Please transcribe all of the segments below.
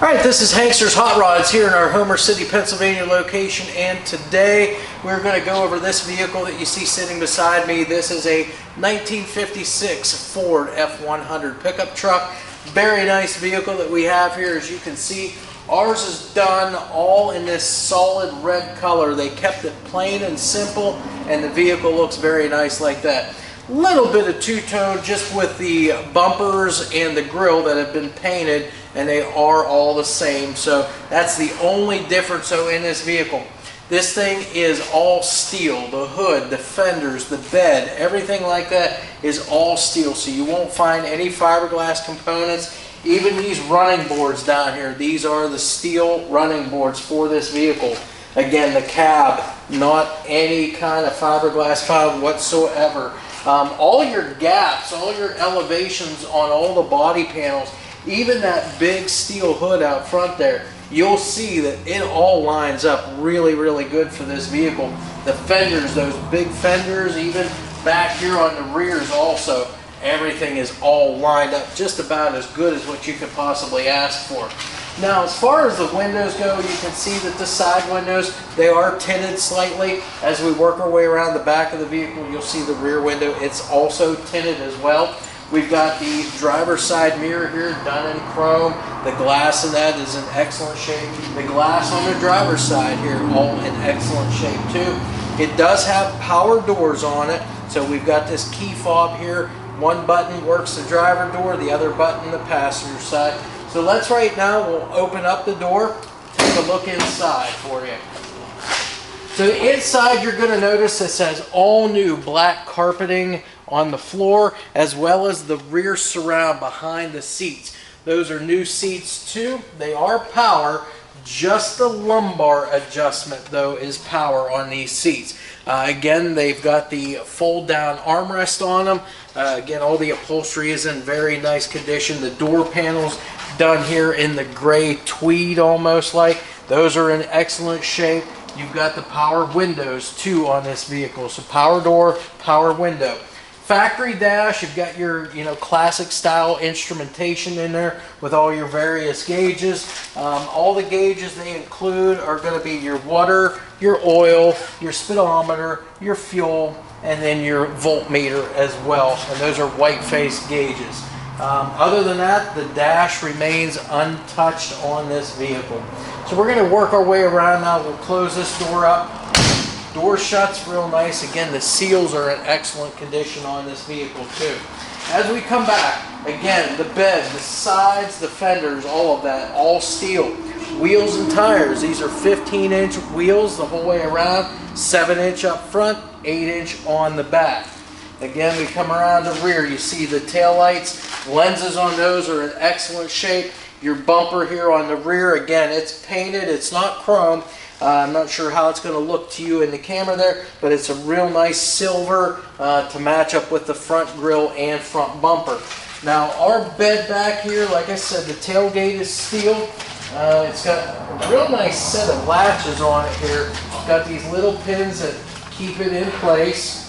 Alright, this is Hankster's Hot Rods here in our Homer City, Pennsylvania location, and today we're going to go over this vehicle that you see sitting beside me. This is a 1956 Ford F100 pickup truck. Very nice vehicle that we have here. As you can see, ours is done all in this solid red color. They kept it plain and simple, and the vehicle looks very nice like that. Little bit of two-tone just with the bumpers and the grille that have been painted, and they are all the same. So that's the only difference in this vehicle. This thing is all steel. The hood, the fenders, the bed, everything like that is all steel. So you won't find any fiberglass components. Even these running boards down here, these are the steel running boards for this vehicle. Again, the cab, not any kind of fiberglass found whatsoever. All your gaps, all your elevations on all the body panels, even that big steel hood out front there, you'll see that it all lines up really, really good for this vehicle. The fenders, those big fenders, even back here on the rears also, everything is all lined up just about as good as what you could possibly ask for. Now, as far as the windows go, you can see that the side windows, they are tinted slightly. As we work our way around the back of the vehicle, you'll see the rear window. It's also tinted as well. We've got the driver's side mirror here done in chrome. The glass in that is in excellent shape. The glass on the driver's side here, all in excellent shape too. It does have power doors on it. So we've got this key fob here. One button works the driver door, the other button the passenger side. So let's right now, we'll open up the door, take a look inside for you. So inside you're going to notice it says all new black carpeting on the floor, as well as the rear surround behind the seats. Those are new seats too. They are power. Just the lumbar adjustment though is power on these seats. Again, they've got the fold down armrest on them. Again, all the upholstery is in very nice condition. The door panels done here in the gray tweed almost like. Those are in excellent shape. You've got the power windows too on this vehicle. So power door, power window. Factory dash, you've got your classic style instrumentation in there with all your various gauges. All the gauges they include are going to be your water, your oil, your speedometer, your fuel, and then your voltmeter as well. And those are white face gauges. Other than that, the dash remains untouched on this vehicle. So we're going to work our way around now. We'll close this door up. Door shuts real nice. Again, the seals are in excellent condition on this vehicle too. As we come back, again, the bed, the sides, the fenders, all of that, all steel. Wheels and tires, these are 15-inch wheels the whole way around, 7-inch up front, 8-inch on the back. Again, we come around the rear, you see the tail lights, lenses on those are in excellent shape. Your bumper here on the rear, again, it's painted, it's not chrome. I'm not sure how it's going to look to you in the camera there, but it's a real nice silver to match up with the front grille and front bumper. Now, our bed back here, like I said, the tailgate is steel. It's got a real nice set of latches on it here. It's got these little pins that keep it in place.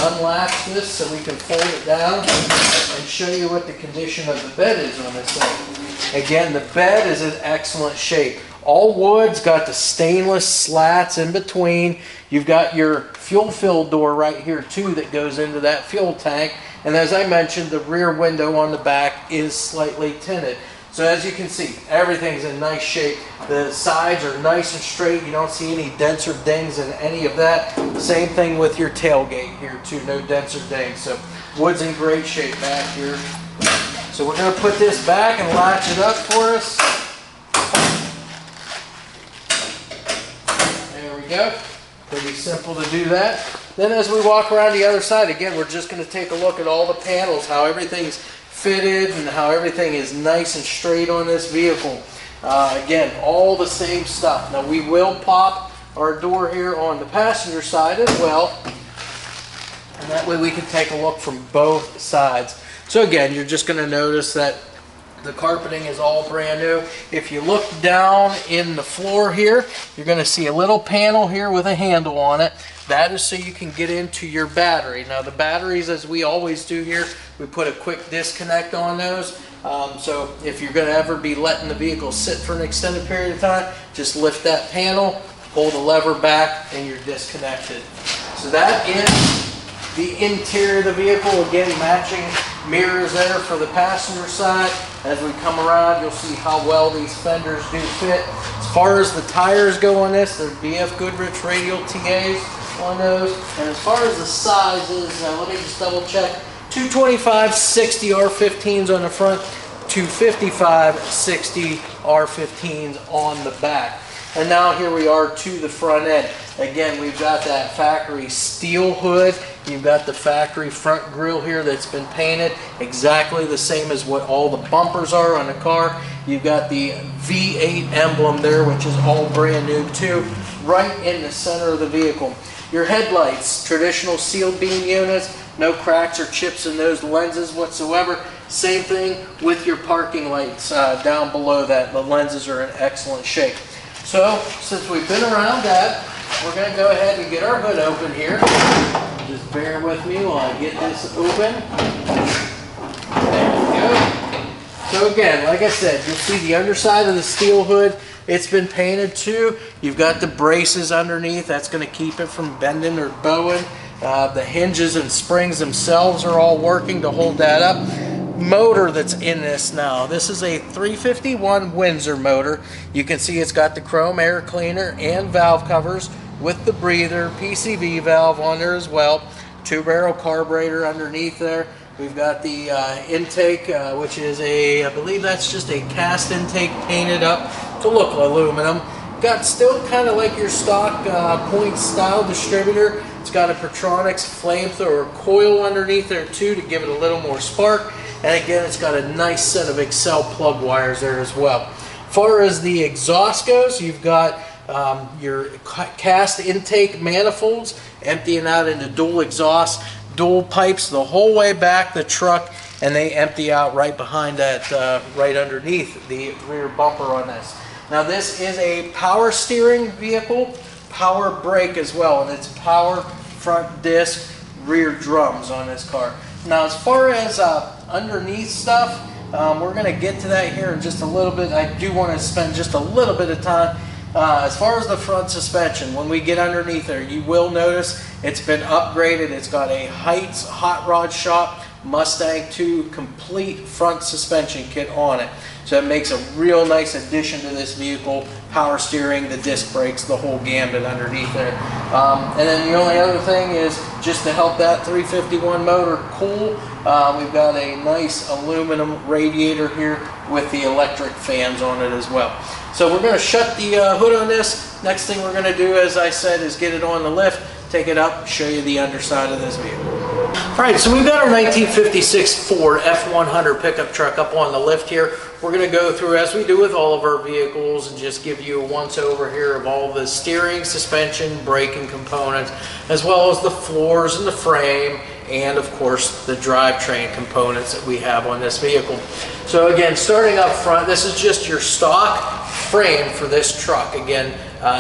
Unlatch this so we can fold it down and show you what the condition of the bed is on this thing. Again, the bed is in excellent shape. All wood's got the stainless slats in between. You've got your fuel fill door right here too that goes into that fuel tank. And as I mentioned, the rear window on the back is slightly tinted. So as you can see, everything's in nice shape. The sides are nice and straight. You don't see any dents or dings in any of that. Same thing with your tailgate here too, no dents or dings. So wood's in great shape back here. So we're going to put this back and latch it up for us. There we go. Pretty simple to do that. Then as we walk around the other side, again, we're just going to take a look at all the panels, how everything's fitted and how everything is nice and straight on this vehicle. Again, all the same stuff. Now we will pop our door here on the passenger side as well, and that way we can take a look from both sides. So again, you're just going to notice that the carpeting is all brand new. If you look down in the floor here, you're going to see a little panel here with a handle on it. That is so you can get into your battery. Now the batteries, as we always do here, we put a quick disconnect on those. So if you're going to ever be letting the vehicle sit for an extended period of time, just lift that panel, pull the lever back, and you're disconnected. So that is the interior of the vehicle. Again, matching mirrors there for the passenger side. As we come around, you'll see how well these fenders do fit. As far as the tires go on this, they're BF Goodrich radial TAs on those. And as far as the sizes, let me just double check. 225/60 R15s on the front, 255/60 R15s on the back. And now here we are to the front end. Again, we've got that factory steel hood. You've got the factory front grille here that's been painted exactly the same as what all the bumpers are on the car. You've got the V8 emblem there, which is all brand new too, right in the center of the vehicle. Your headlights, traditional sealed beam units, no cracks or chips in those lenses whatsoever. Same thing with your parking lights down below that. The lenses are in excellent shape. So, since we've been around that, we're going to go ahead and get our hood open here. Just bear with me while I get this open. There we go. So again, like I said, you'll see the underside of the steel hood. It's been painted too. You've got the braces underneath. That's going to keep it from bending or bowing. The hinges and springs themselves are all working to hold that up. Motor that's in this now. This is a 351 Windsor motor. You can see it's got the chrome air cleaner and valve covers with the breather, PCV valve on there as well. 2-barrel carburetor underneath there. We've got the intake, which is I believe that's just a cast intake painted up to look aluminum. Got still kind of like your stock point style distributor. It's got a Pertronix flamethrower coil underneath there too to give it a little more spark. And again, it's got a nice set of Accel plug wires there as well. As far as the exhaust goes, you've got your cast intake manifolds emptying out into dual exhaust, dual pipes the whole way back the truck, and they empty out right behind that, right underneath the rear bumper on this. Now this is a power steering vehicle, power brake as well, and it's power front disc, rear drums on this car. Now as far as underneath stuff, we're going to get to that here in just a little bit. I do want to spend just a little bit of time. As far as the front suspension, when we get underneath there, you will notice it's been upgraded. It's got a Heidt Hot Rod Shop Mustang 2 complete front suspension kit on it. So it makes a real nice addition to this vehicle. Power steering, the disc brakes, the whole gambit underneath there. And then the only other thing is just to help that 351 motor cool, we've got a nice aluminum radiator here with the electric fans on it as well. So we're going to shut the hood on this. Next thing we're going to do, as I said, is get it on the lift, take it up, show you the underside of this vehicle. Alright, so we've got our 1956 Ford F100 pickup truck up on the lift here. We're going to go through, as we do with all of our vehicles, and just give you a once over here of all the steering, suspension, braking components, as well as the floors and the frame, and of course the drivetrain components that we have on this vehicle. So again, starting up front, this is just your stock frame for this truck. Again,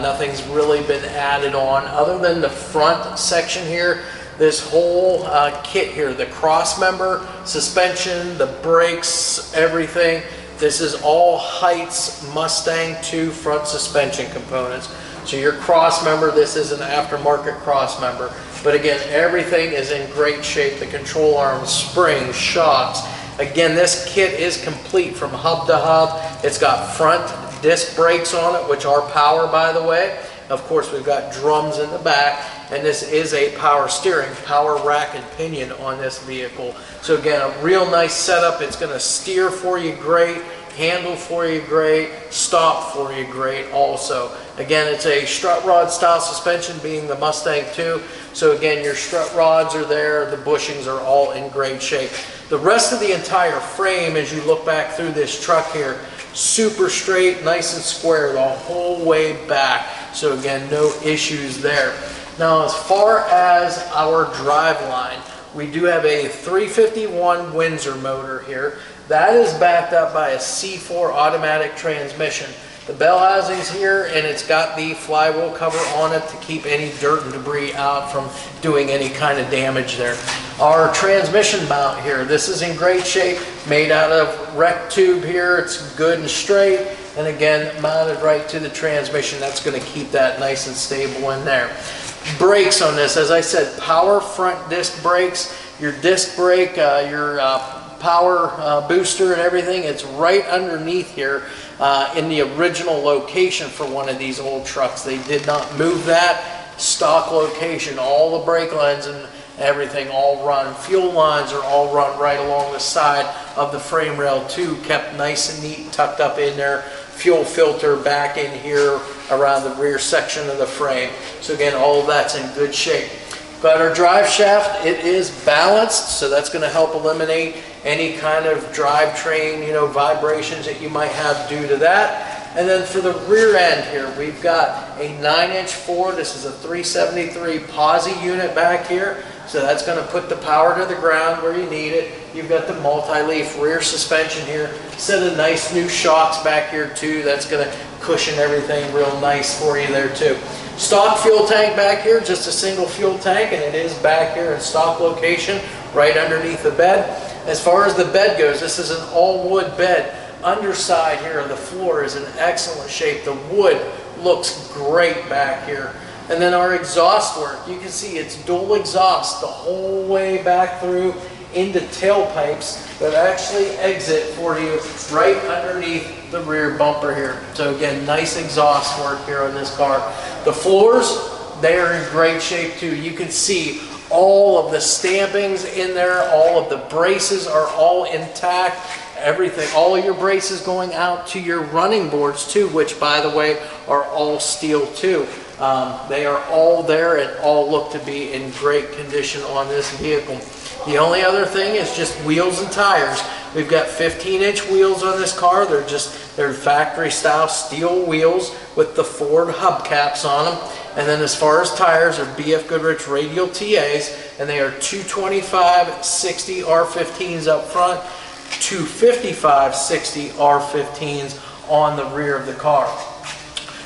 nothing's really been added on other than the front section here. This whole kit here, the cross member, suspension, the brakes, everything. This is all Heidt's Mustang 2 front suspension components. So your cross member, this is an aftermarket cross member. But again, everything is in great shape. The control arms, springs, shocks. Again, this kit is complete from hub to hub. It's got front disc brakes on it, which are power, by the way. Of course, we've got drums in the back. And this is a power steering, power rack and pinion on this vehicle. So again, a real nice setup. It's going to steer for you great, handle for you great, stop for you great also. Again, it's a strut rod style suspension, being the Mustang 2. So again, your strut rods are there, the bushings are all in great shape. The rest of the entire frame, as you look back through this truck here, super straight, nice and square the whole way back. So again, no issues there. Now, as far as our drive line, we do have a 351 Windsor motor here. That is backed up by a C4 automatic transmission. The bell housing's here, and it's got the flywheel cover on it to keep any dirt and debris out from doing any kind of damage there. Our transmission mount here, this is in great shape, made out of rec tube here. It's good and straight, and again, mounted right to the transmission. That's going to keep that nice and stable in there. Brakes on this, as I said, power front disc brakes. Your disc brake, your power booster and everything, it's right underneath here in the original location for one of these old trucks. They did not move that. Stock location, all the brake lines and everything all run. Fuel lines are all run right along the side of the frame rail too, kept nice and neat, tucked up in there. Fuel filter back in here around the rear section of the frame. So again, all of that's in good shape. Got our drive shaft, it is balanced, so that's going to help eliminate any kind of drivetrain, vibrations that you might have due to that. And then for the rear end here, we've got a 9-inch Ford. This is a 373 POSI unit back here. So that's going to put the power to the ground where you need it. You've got the multi-leaf rear suspension here. Set of nice new shocks back here too. That's going to cushion everything real nice for you there too. Stock fuel tank back here, just a single fuel tank, and it is back here in stock location right underneath the bed. As far as the bed goes, this is an all wood bed. Underside here of the floor is in excellent shape. The wood looks great back here. And then our exhaust work, you can see it's dual exhaust the whole way back through into tailpipes that actually exit for you right underneath the rear bumper here. So again, nice exhaust work here on this car. The floors, they are in great shape too. You can see all of the stampings in there, all of the braces are all intact. Everything, all your braces going out to your running boards too, which by the way are all steel too. They are all there and all look to be in great condition on this vehicle. The only other thing is just wheels and tires. We've got 15-inch wheels on this car. They're factory style steel wheels with the Ford hubcaps on them. And then as far as tires, they're BF Goodrich radial TAs, and they are 225/60 R15s up front, 255/60 R15s on the rear of the car.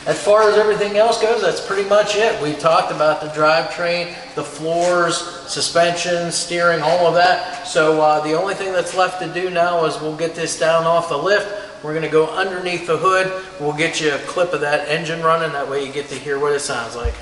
As far as everything else goes, that's pretty much it. We talked about the drivetrain, the floors, suspension, steering, all of that. So the only thing that's left to do now is we'll get this down off the lift. We're going to go underneath the hood. We'll get you a clip of that engine running. That way you get to hear what it sounds like.